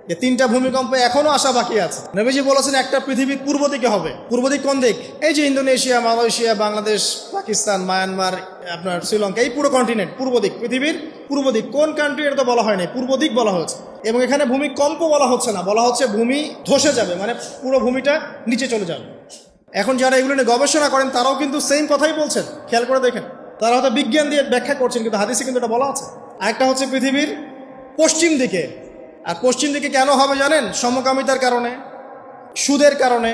যে 3টা ভূমিকম্প এখনো আসা বাকি আছে। নবীজি বলেছেন একটা পৃথিবীর পূর্ব দিকে হবে। পূর্ব দিক কোন দিক? এই যে Indonesia, Malaysia, Bangladesh, Pakistan, Myanmar, আপনার শ্রীলঙ্কা, এই পুরো কন্টিনেন্ট পূর্ব দিক, পৃথিবীর পূর্ব দিক। কোন কান্ট্রি এটা তো বলা হয় নাই, পূর্ব দিক বলা হয়েছে। এবং এখানে ভূমিকম্প বলা হচ্ছে না, বলা হচ্ছে ভূমি ধসে যাবে, মানে পুরো ভূমিটা নিচে চলে যাবে। এখন যারা এগুলো নিয়ে গবেষণা করেন তারাও কিন্তু সেম কথাই বলছেন, খেয়াল করে দেখেন। তারা হয়তো বিজ্ঞান দিয়ে ব্যাখ্যা করছেন, কিন্তু হাদিসে কিন্তু এটা বলা আছে। আরেকটা হচ্ছে পৃথিবীর পশ্চিম দিকে। আর পশ্চিম দিকে কেন হবে জানেন? সমকামিতার কারণে, সুদের কারণে,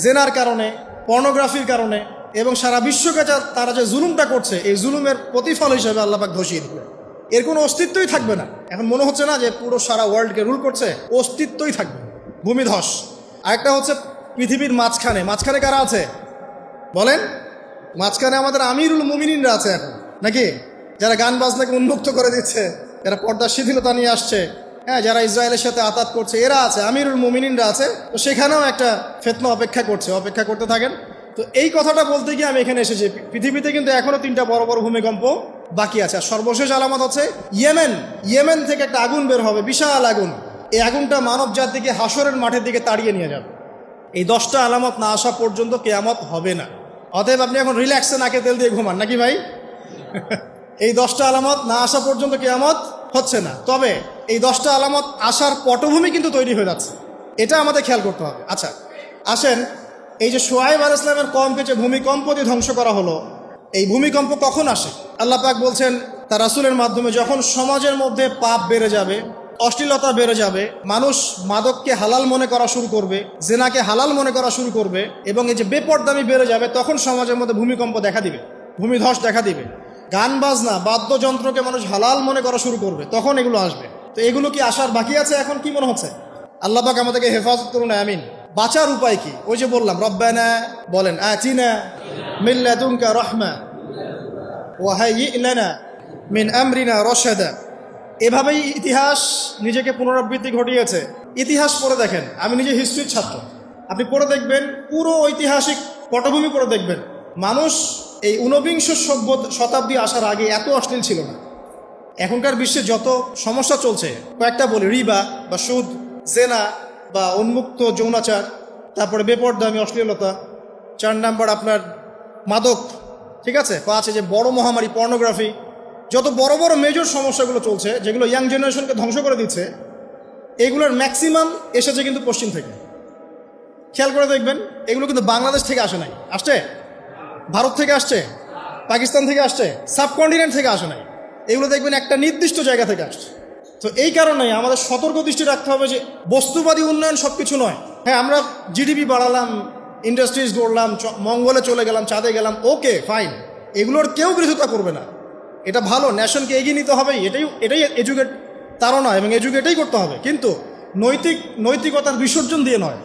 জেনার কারণে, পর্নোগ্রাফির কারণে, এবং সারা বিশ্বকে তারা যে জুলুমটা করছে, এই জুলুমের প্রতিফল হিসেবে আল্লাহ পাক ধসিয়ে দিবে। এর কোনো অস্তিত্বই থাকবে না। এখন মনে হচ্ছে না যে পুরো সারা ওয়ার্ল্ডকে রুল করছে, অস্তিত্বই থাকবে, ভূমিধস। আরেকটা হচ্ছে পৃথিবীর মাঝখানে। মাঝখানে কারা আছে বলেন? মাঝখানে আমাদের আমিরুল মুমিনিনরা আছে এখন, নাকি? যারা গান বাজনাকে উন্মুক্ত করে দিচ্ছে, যারা পর্দার শিথিলতা নিয়ে আসছে, হ্যাঁ, যারা ইসরায়েলের সাথে আতাত করছে, এরা আছে, আমিরুল মুমিনিনরা আছে। তো সেখানেও একটা ফিতনা অপেক্ষা করতে থাকেন। তো এই কথাটা বলতে গিয়ে আমি এখানে এসেছি। পৃথিবীতে কিন্তু এখনো 3টা বড় বড় ভূমিকম্প বাকি আছে। আর সর্বশেষ আলামত হচ্ছে ইয়েমেন থেকে একটা আগুন বের হবে, বিশাল আগুন। এই আগুনটা মানব জাতিকে হাসরের মাঠের দিকে তাড়িয়ে নিয়ে যাবে। এই 10টা আলামত না আসা পর্যন্ত কিয়ামত হবে না। অতএব আপনি এখন রিল্যাক্সে নাকে তেল দিয়ে ঘুমান, নাকি ভাই? এই 10টা আলামত না আসা পর্যন্ত কিয়ামত হচ্ছে না। তবে এই 10টা আলামত আসার পটভূমি কিন্তু তৈরি হয়ে যাচ্ছে, এটা আমাদের খেয়াল করতে হবে। আচ্ছা আসেন, এই যে শুআয়ব আলাইহিস সালামের কওমকে যে ভূমিকম্প দিয়ে ধ্বংস করা হলো, এই ভূমিকম্প কখন আসে? আল্লাহ পাক বলছেন তার রাসূলের মাধ্যমে, যখন সমাজের মধ্যে পাপ বেড়ে যাবে, অশ্লীলতা বেড়ে যাবে, মানুষ মাদককে হালাল মনে করা শুরু করবে, জেনাকে হালাল মনে করা শুরু করবে, এবং এই যে বেপরদামি বেড়ে যাবে, তখন সমাজের মধ্যে ভূমিকম্প দেখা দিবে, ভূমিধস দেখা দিবে। গান বাজনা, বাদ্যযন্ত্রকে মানুষ হালাল মনে করা শুরু করবে, তখন এগুলো আসবে। তো এগুলো কি আসার বাকি আছে? এখন কি মনে হচ্ছে? আল্লাহ পাক আমাদেরকে হেফাজত করুন, আমিন। বাঁচার উপায় কি? ওই যে বললাম, রব্বানা বলেন, আতিনা মিন লাদুনকা রাহমা ওয়া হাইয়্ লানা মিন আমরিনা রাশাদা। এভাবেই ইতিহাস নিজেকে পুনরাবৃত্তি ঘটিয়েছে। ইতিহাস পড়ে দেখেন, আমি নিজে হিস্ট্রির ছাত্র, আপনি পড়ে দেখবেন, পুরো ঐতিহাসিক পটভূমি পড়ে দেখবেন, মানুষ এই ঊনবিংশ শতাব্দী আসার আগে এত অশ্লীল ছিল না। এখনকার বিশ্বে যত সমস্যা চলছে, কয়েকটা বলি, রিবা বা সুদ, জেনা বা উন্মুক্ত যৌনাচার, তারপরে বেপরদামি অশ্লীলতা, 4 নাম্বার আপনার মাদক, ঠিক আছে, 5 যে বড় মহামারী পর্নোগ্রাফি, যত বড় বড় মেজর সমস্যাগুলো চলছে, যেগুলো ইয়াং জেনারেশনকে ধ্বংস করে দিচ্ছে, এগুলোর ম্যাক্সিমাম এসেছে কিন্তু পশ্চিম থেকে। খেয়াল করে দেখবেন, এগুলো কিন্তু বাংলাদেশ থেকে আসে নাই, আসছে ভারত থেকে আসছে, পাকিস্তান থেকে আসছে, সাবকন্টিনেন্ট থেকে আসে নাই। এগুলো দেখবেন একটা নির্দিষ্ট জায়গা থেকে আসছে। তো এই কারণেই আমাদের সতর্ক দৃষ্টি রাখতে হবে যে বস্তুবাদী উন্নয়ন সব কিছু নয়। হ্যাঁ, আমরা জিডিপি বাড়ালাম, ইন্ডাস্ট্রিজ গড়লাম, মঙ্গলে চলে গেলাম, চাঁদে গেলাম, ওকে ফাইন, এগুলোর কেউ বিরোধিতা করবে না, এটা ভালো, ন্যাশনকে এগিয়ে নিতে হবে, এটাই এডুকেট তারা নয়, এবং এডুকেটেই করতে হবে, কিন্তু নৈতিকতার বিসর্জন দিয়ে নয়।